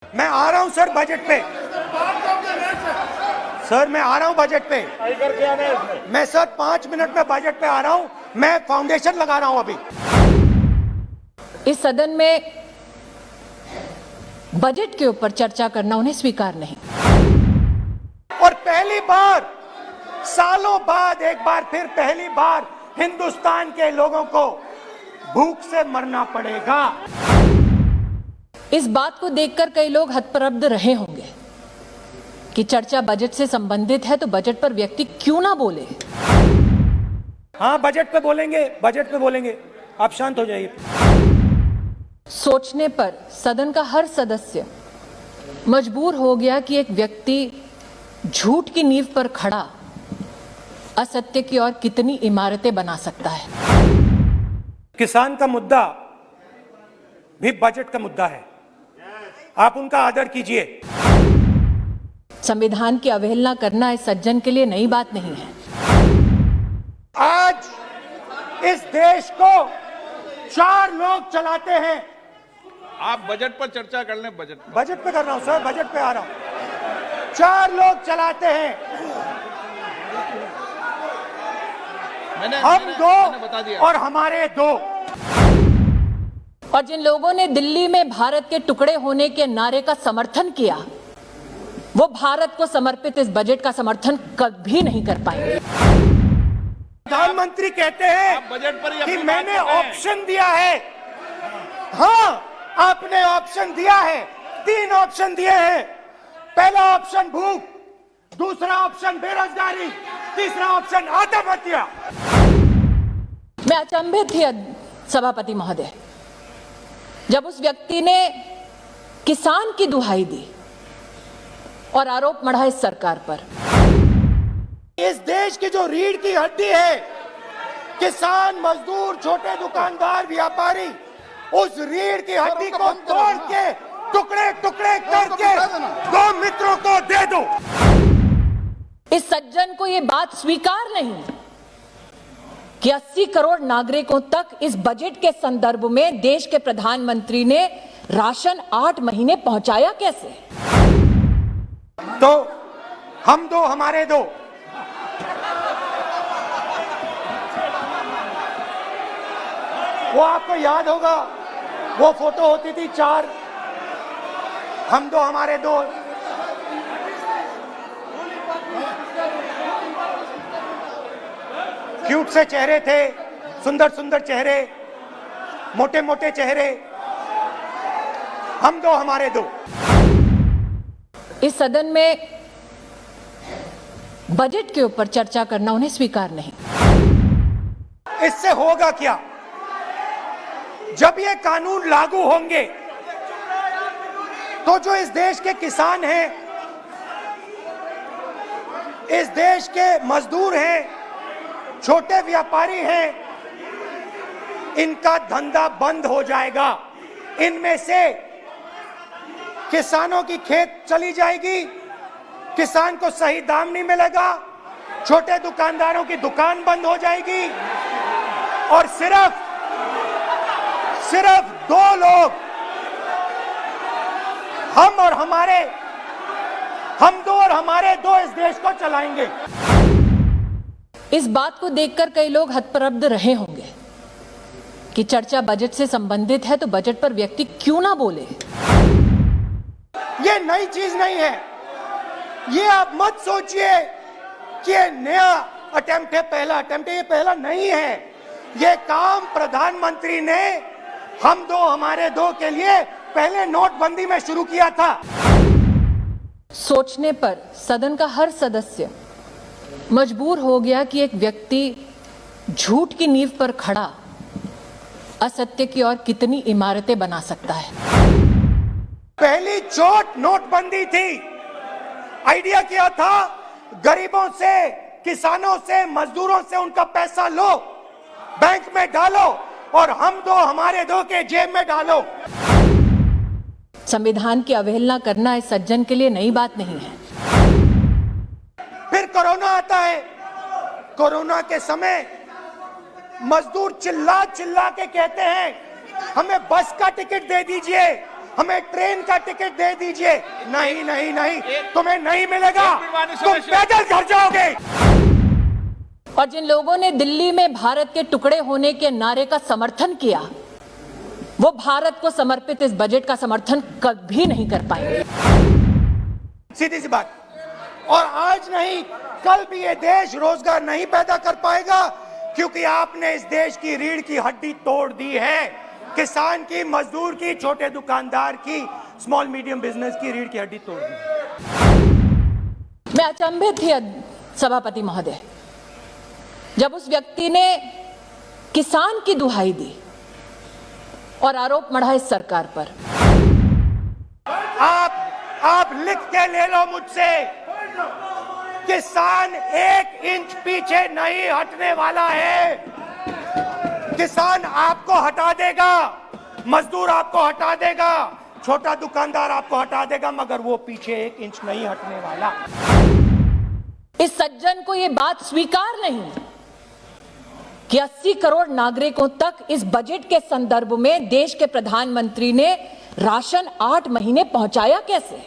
मैं आ रहा हूं सर बजट पे। सर मैं आ रहा हूं बजट पे। मैं सर 5 मिनट में बजट पे आ रहा हूं। मैं फाउंडेशन लगा रहा हूं अभी। इस सदन में बजट के ऊपर चर्चा करना उन्हें स्वीकार नहीं। और पहली बार सालों बाद एक बार फिर पहली बार हिंदुस्तान के लोगों को भूख से मरना पड़ेगा। इस बात को देखकर कई लोग हतप्रभ रहे होंगे कि चर्चा बजट से संबंधित है तो बजट पर व्यक्ति क्यों ना बोले। हाँ बजट पे बोलेंगे, बजट पे बोलेंगे, आप शांत हो जाइए। सोचने पर सदन का हर सदस्य मजबूर हो गया कि एक व्यक्ति झूठ की नींव पर खड़ा असत्य की और कितनी इमारतें बना सकता है। किसान का मुद्दा भी बजट का मुद्दा है, आप उनका आदर कीजिए। संविधान की अवहेलना करना इस सज्जन के लिए नई बात नहीं है। आज इस देश को 4 लोग चलाते हैं। आप बजट पर चर्चा कर लें। बजट पे कर रहा हूं सर, बजट पे आ रहा हूं। 4 लोग चलाते हैं, हम बता 2 दिया। और हमारे 2। और जिन लोगों ने दिल्ली में भारत के टुकड़े होने के नारे का समर्थन किया वो भारत को समर्पित इस बजट का समर्थन कभी नहीं कर पाएंगे। प्रधानमंत्री कहते हैं बजट पर कि मैंने ऑप्शन दिया है। हाँ आपने ऑप्शन दिया है, 3 ऑप्शन दिए हैं। पहला ऑप्शन भूख, दूसरा ऑप्शन बेरोजगारी, तीसरा ऑप्शन आत्महत्या। मैं अचंभित थी सभापति महोदय जब उस व्यक्ति ने किसान की दुहाई दी और आरोप मढ़ा इस सरकार पर। इस देश की जो रीढ़ की हड्डी है, किसान, मजदूर, छोटे दुकानदार, व्यापारी, उस रीढ़ की हड्डी को तोड़ के टुकड़े टुकड़े करके 2 मित्रों को दे दो। इस सज्जन को यह बात स्वीकार नहीं कि 80 करोड़ नागरिकों तक इस बजट के संदर्भ में देश के प्रधानमंत्री ने राशन 8 महीने पहुंचाया कैसे। तो हम 2 हमारे 2। वो आपको याद होगा, वो फोटो होती थी 4, हम 2 हमारे 2। क्यूट से चेहरे थे, सुंदर सुंदर चेहरे, मोटे मोटे चेहरे, हम 2 हमारे 2। इस सदन में बजट के ऊपर चर्चा करना उन्हें स्वीकार नहीं। इससे होगा क्या? जब ये कानून लागू होंगे तो जो इस देश के किसान हैं, इस देश के मजदूर हैं, छोटे व्यापारी हैं, इनका धंधा बंद हो जाएगा। इनमें से किसानों की खेत चली जाएगी, किसान को सही दाम नहीं मिलेगा, छोटे दुकानदारों की दुकान बंद हो जाएगी और सिर्फ 2 लोग, हम 2 और हमारे 2 इस देश को चलाएंगे। इस बात को देखकर कई लोग हतप्रभ रहे होंगे कि चर्चा बजट से संबंधित है तो बजट पर व्यक्ति क्यों ना बोले। ये नई चीज नहीं है, ये आप मत सोचिए कि ये नया अटेम्प्ट है, पहला अटेम्प्ट है। ये पहला नहीं है, ये काम प्रधानमंत्री ने हम 2 हमारे 2 के लिए पहले नोटबंदी में शुरू किया था। सोचने पर सदन का हर सदस्य मजबूर हो गया कि एक व्यक्ति झूठ की नींव पर खड़ा असत्य की और कितनी इमारतें बना सकता है। पहली चोट नोटबंदी थी। आइडिया क्या था? गरीबों से, किसानों से, मजदूरों से उनका पैसा लो, बैंक में डालो और हम 2 हमारे 2 के जेब में डालो। संविधान की अवहेलना करना इस सज्जन के लिए नई बात नहीं है। फिर कोरोना आता है। कोरोना के समय मजदूर चिल्ला चिल्ला के कहते हैं हमें बस का टिकट दे दीजिए, हमें ट्रेन का टिकट दे दीजिए। नहीं नहीं नहीं, तुम्हें नहीं मिलेगा, तुम पैदल घर जाओगे। और जिन लोगों ने दिल्ली में भारत के टुकड़े होने के नारे का समर्थन किया, वो भारत को समर्पित इस बजट का समर्थन कभी नहीं कर पाएंगे। सीधी सी बात। और आज नहीं, कल भी ये देश रोजगार नहीं पैदा कर पाएगा, क्योंकि आपने इस देश की रीढ़ की हड्डी तोड़ दी है। किसान की, मजदूर की, छोटे दुकानदार की, स्मॉल मीडियम बिजनेस की रीढ़ की हड्डी तोड़ दी। मैं अचंभित थी सभापति महोदय, जब उस व्यक्ति ने किसान की दुहाई दी और आरोप मढ़ा इस सरकार पर। आप लिख के ले लो मुझसे, किसान 1 इंच पीछे नहीं हटने वाला है। किसान आपको हटा देगा, मजदूर आपको हटा देगा, छोटा दुकानदार आपको हटा देगा, मगर वो पीछे 1 इंच नहीं हटने वाला। इस सज्जन को ये बात स्वीकार नहीं कि 80 करोड़ नागरिकों तक इस बजट के संदर्भ में देश के प्रधानमंत्री ने राशन 8 महीने पहुंचाया कैसे।